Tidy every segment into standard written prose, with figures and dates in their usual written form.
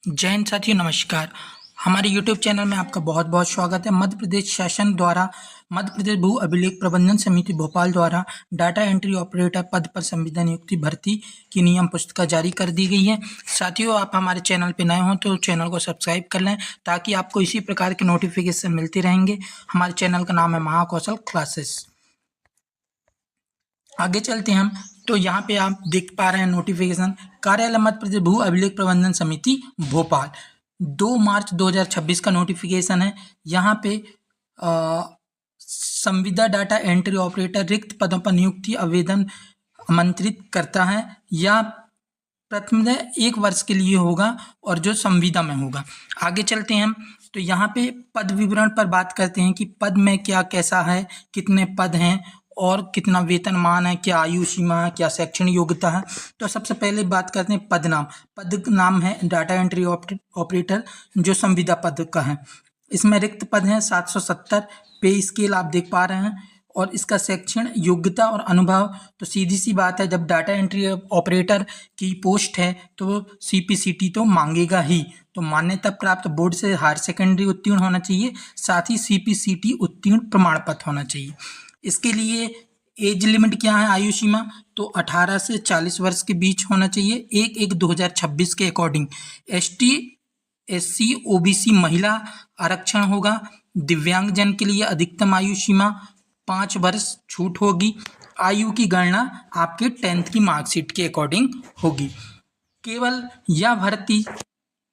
जय हिंद साथियों, नमस्कार। हमारे यूट्यूब चैनल में आपका बहुत बहुत स्वागत है। मध्य प्रदेश शासन द्वारा मध्य प्रदेश भू अभिलेख प्रबंधन समिति भोपाल द्वारा डाटा एंट्री ऑपरेटर पद पर संविदा नियुक्ति भर्ती की नियम पुस्तिका जारी कर दी गई है। साथियों, आप हमारे चैनल पर नए हों तो चैनल को सब्सक्राइब कर लें ताकि आपको इसी प्रकार के नोटिफिकेशन मिलते रहेंगे। हमारे चैनल का नाम है महाकौशल क्लासेस। आगे चलते हैं हम, तो यहाँ पे आप देख पा रहे हैं नोटिफिकेशन। कार्यालय मध्य प्रदेश भू अभिलेख प्रबंधन समिति भोपाल 2 मार्च 2026 का नोटिफिकेशन है। यहाँ पे संविदा डाटा एंट्री ऑपरेटर रिक्त पदों पर नियुक्ति आवेदन आमंत्रित करता है। या प्रथम 1 वर्ष के लिए होगा और जो संविदा में होगा। आगे चलते हैं हम, तो यहाँ पे पद विवरण पर बात करते हैं कि पद में क्या कैसा है, कितने पद हैं और कितना वेतनमान है, क्या आयु सीमा है, क्या शैक्षणिक योग्यता है। तो सबसे पहले बात करते हैं पद नाम। पद नाम है डाटा एंट्री ऑपरेटर, जो संविदा पद का है। इसमें रिक्त पद हैं 770। पे स्केल आप देख पा रहे हैं। और इसका शैक्षणिक योग्यता और अनुभव, तो सीधी सी बात है, जब डाटा एंट्री ऑपरेटर की पोस्ट है तो सीपीसीटी तो मांगेगा ही। तो मान्यता प्राप्त बोर्ड से हायर सेकेंडरी उत्तीर्ण होना चाहिए, साथ ही सीपीसीटी उत्तीर्ण प्रमाण पत्र होना चाहिए। इसके लिए एज लिमिट क्या है, आयु सीमा, तो 18 से 40 वर्ष के बीच होना चाहिए 1/1/2026 के अकॉर्डिंग। एसटी एससी ओबीसी महिला आरक्षण होगा। दिव्यांगजन के लिए अधिकतम आयु सीमा 5 वर्ष छूट होगी। आयु की गणना आपके 10th की मार्कशीट के अकॉर्डिंग होगी। केवल यह भर्ती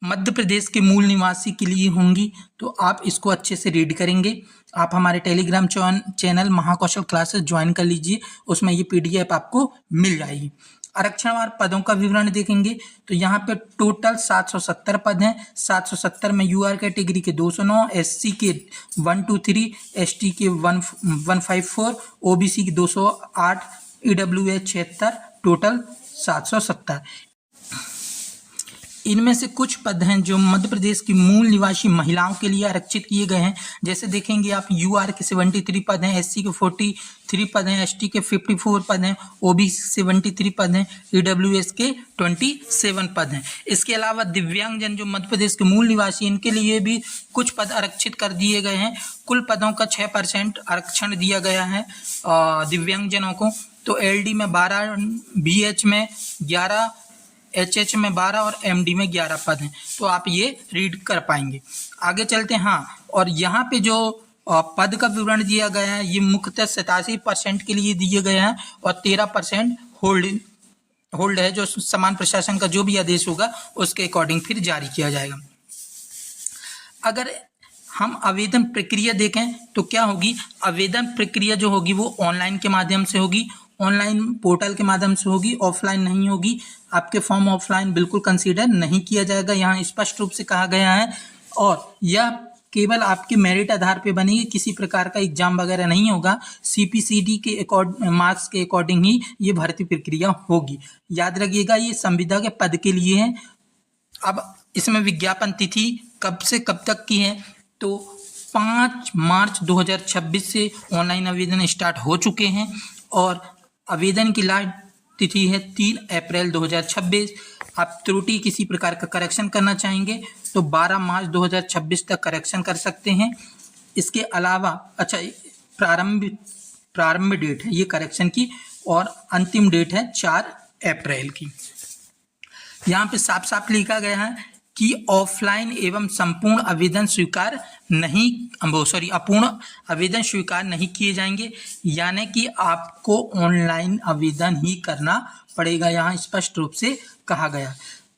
मध्य प्रदेश के मूल निवासी के लिए होंगी, तो आप इसको अच्छे से रीड करेंगे। आप हमारे Telegram channel Mahakaushal classes join कर लीजिए, उसमें ये पीडीएफ आपको मिल जाएगी। आरक्षणवार पदों का विवरण देखेंगे तो यहाँ पे टोटल 770 पद हैं। 770 में यूआर कैटेगरी के 209, एससी के 123, एसटी के 154, ओबीसी के 208, ईडब्ल्यूएस 76, टोटल 770। इनमें से कुछ पद हैं जो मध्य प्रदेश की मूल निवासी महिलाओं के लिए आरक्षित किए गए हैं। जैसे देखेंगे आप, यूआर के 73 पद हैं, एससी के 43 पद हैं, एसटी के 54 पद हैं, ओबीसी 73 पद हैं, ईडब्ल्यूएस के 27 पद हैं। इसके अलावा दिव्यांगजन जो मध्य प्रदेश के मूल निवासी, इनके लिए भी कुछ पद आरक्षित कर दिए गए हैं। कुल पदों का 6% आरक्षण दिया गया है दिव्यांगजनों को। तो एलडी में 12, बीएच में 11, एचएच में 12 और एमडी में 11 पद हैं। तो आप ये रीड कर पाएंगे। आगे चलते हैं। हाँ, और यहाँ पे जो पद का विवरण दिया गया है, ये मुख्यतः 87% के लिए दिए गए हैं और 13% होल्ड है, जो समान प्रशासन का जो भी आदेश होगा उसके अकॉर्डिंग फिर जारी किया जाएगा। अगर हम आवेदन प्रक्रिया देखें तो क्या होगी, आवेदन प्रक्रिया जो होगी वो ऑनलाइन के माध्यम से होगी, ऑनलाइन पोर्टल के माध्यम से होगी, ऑफलाइन नहीं होगी। आपके फॉर्म ऑफलाइन बिल्कुल कंसीडर नहीं किया जाएगा, यहाँ स्पष्ट रूप से कहा गया है। और यह केवल आपके मेरिट आधार पे बनेगी, किसी प्रकार का एग्जाम वगैरह नहीं होगा। सीपीसीडी के मार्क्स के अकॉर्डिंग ही ये भर्ती प्रक्रिया होगी। याद रखिएगा, ये संविदा के पद के लिए है। अब इसमें विज्ञापन तिथि कब से कब तक की है, तो 5 मार्च 2026 से ऑनलाइन आवेदन स्टार्ट हो चुके हैं और आवेदन की लास्ट तिथि है 3 अप्रैल 2026। आप त्रुटि किसी प्रकार का करेक्शन करना चाहेंगे तो 12 मार्च 2026 तक करेक्शन कर सकते हैं। इसके अलावा प्रारंभ डेट है ये करेक्शन की और अंतिम डेट है 4 अप्रैल की। यहाँ पे साफ साफ लिखा गया है कि ऑफलाइन एवं संपूर्ण आवेदन स्वीकार नहीं, अपूर्ण आवेदन स्वीकार नहीं किए जाएंगे, यानी कि आपको ऑनलाइन आवेदन ही करना पड़ेगा। यहाँ स्पष्ट रूप से कहा गया।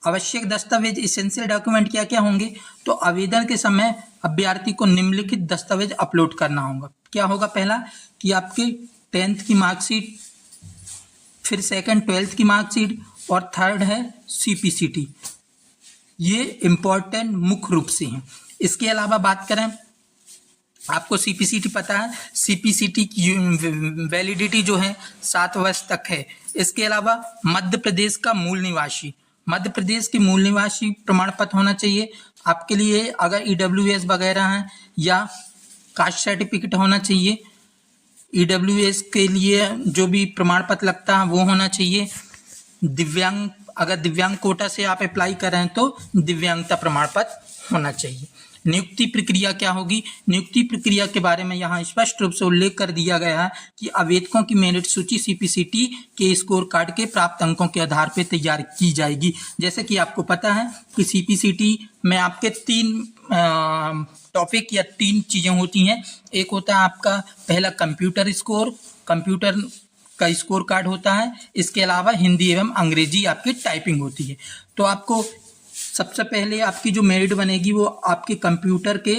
आवश्यक दस्तावेज, इसेंशियल डॉक्यूमेंट क्या क्या होंगे, तो आवेदन के समय अभ्यर्थी को निम्नलिखित दस्तावेज अपलोड करना होगा। क्या होगा, पहला कि आपके 10th की मार्कशीट, फिर सेकंड 12th की मार्कशीट और थर्ड है सीपीसीटी। ये इम्पोर्टेंट मुख्य रूप से हैं। इसके अलावा बात करें, आपको सीपीसीटी पता है, सीपीसीटी की वैलिडिटी जो है 7 वर्ष तक है। इसके अलावा मध्य प्रदेश का मूल निवासी, मध्य प्रदेश के मूल निवासी प्रमाण पत्र होना चाहिए आपके लिए। अगर ईडब्ल्यूएस वगैरह हैं या कास्ट सर्टिफिकेट होना चाहिए। ईडब्ल्यूएस के लिए जो भी प्रमाण पत्र लगता है वो होना चाहिए। दिव्यांग अगर दिव्यांग कोटा से आप अप्लाई कर रहे हैं तो दिव्यांगता प्रमाण पत्र होना चाहिए। नियुक्ति प्रक्रिया क्या होगी? नियुक्ति प्रक्रिया के बारे में यहाँ स्पष्ट रूप से उल्लेख कर दिया गया है कि आवेदकों की मेरिट सूची सीपीसीटी के स्कोर कार्ड के प्राप्त अंकों के आधार पर तैयार की जाएगी। जैसे कि आपको पता है कि सीपीसीटी में आपके 3 टॉपिक या 3 चीज़ें होती हैं। एक होता है आपका पहला कंप्यूटर स्कोर, कंप्यूटर का स्कोर कार्ड होता है। इसके अलावा हिंदी एवं अंग्रेजी आपकी टाइपिंग होती है। तो आपको सबसे पहले आपकी जो मेरिट बनेगी वो आपके कंप्यूटर के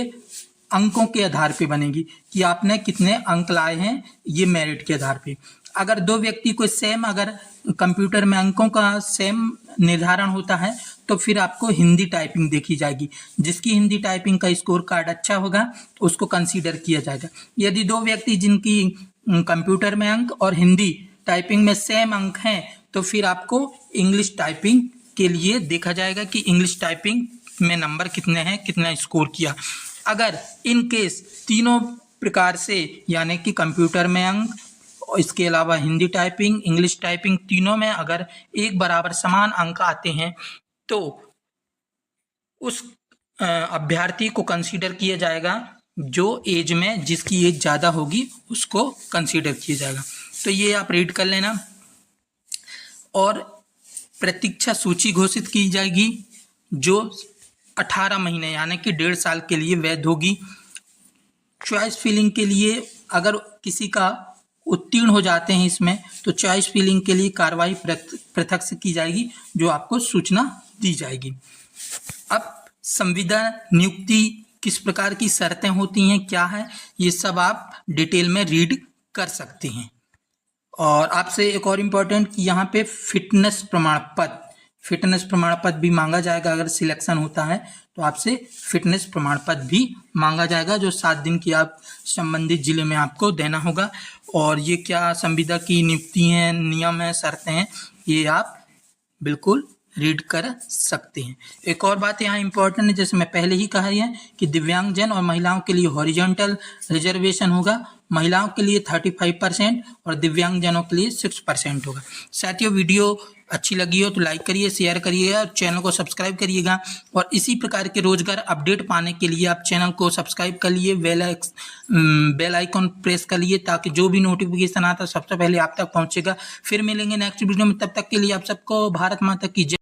अंकों के आधार पे बनेगी कि आपने कितने अंक लाए हैं, ये मेरिट के आधार पे। अगर 2 व्यक्ति को सेम अगर कंप्यूटर में अंकों का सेम निर्धारण होता है तो फिर आपको हिंदी टाइपिंग देखी जाएगी। जिसकी हिंदी टाइपिंग का स्कोर कार्ड अच्छा होगा उसको कंसीडर किया जाएगा। यदि 2 व्यक्ति जिनकी कंप्यूटर में अंक और हिंदी टाइपिंग में सेम अंक हैं तो फिर आपको इंग्लिश टाइपिंग के लिए देखा जाएगा कि इंग्लिश टाइपिंग में नंबर कितने हैं, कितना स्कोर किया। अगर इन केस तीनों प्रकार से यानी कि कंप्यूटर में अंक, इसके अलावा हिंदी टाइपिंग, इंग्लिश टाइपिंग, तीनों में अगर एक बराबर समान अंक आते हैं तो उस अभ्यर्थी को कंसीडर किया जाएगा, जो एज में जिसकी एज ज़्यादा होगी उसको कंसीडर किया जाएगा। तो ये आप रीड कर लेना। और प्रतीक्षा सूची घोषित की जाएगी जो 18 महीने यानी कि 1.5 साल के लिए वैध होगी। चॉइस फिलिंग के लिए अगर किसी का उत्तीर्ण हो जाते हैं इसमें तो चॉइस फिलिंग के लिए कार्रवाई पृथक से की जाएगी, जो आपको सूचना दी जाएगी। अब संविदा नियुक्ति किस प्रकार की शर्तें होती हैं, क्या है, ये सब आप डिटेल में रीड कर सकते हैं। और आपसे एक और इम्पोर्टेंट कि यहाँ पे फिटनेस प्रमाण पत्र भी मांगा जाएगा। अगर सिलेक्शन होता है तो आपसे फिटनेस प्रमाण पत्र भी मांगा जाएगा, जो 7 दिन की आप संबंधित जिले में आपको देना होगा। और ये क्या संविदा की नियुक्ति हैं, नियम है, शर्तें हैं, ये आप बिल्कुल रीड कर सकते हैं। एक और बात यहाँ इम्पोर्टेंट है, जैसे मैं पहले ही कहा है कि दिव्यांगजन और महिलाओं के लिए हॉरिजॉन्टल रिजर्वेशन होगा। महिलाओं के लिए 35% और दिव्यांगजनों के लिए 6% होगा। साथियों, वीडियो अच्छी लगी हो तो लाइक करिए, शेयर करिएगा और चैनल को सब्सक्राइब करिएगा। और इसी प्रकार के रोजगार अपडेट पाने के लिए आप चैनल को सब्सक्राइब कर लिए, बेल आइकॉन प्रेस कर लिए, ताकि जो भी नोटिफिकेशन आता है सबसे पहले आप तक पहुंचेगा। फिर मिलेंगे नेक्स्ट वीडियो में, तब तक के लिए आप सबको भारत माता की जय।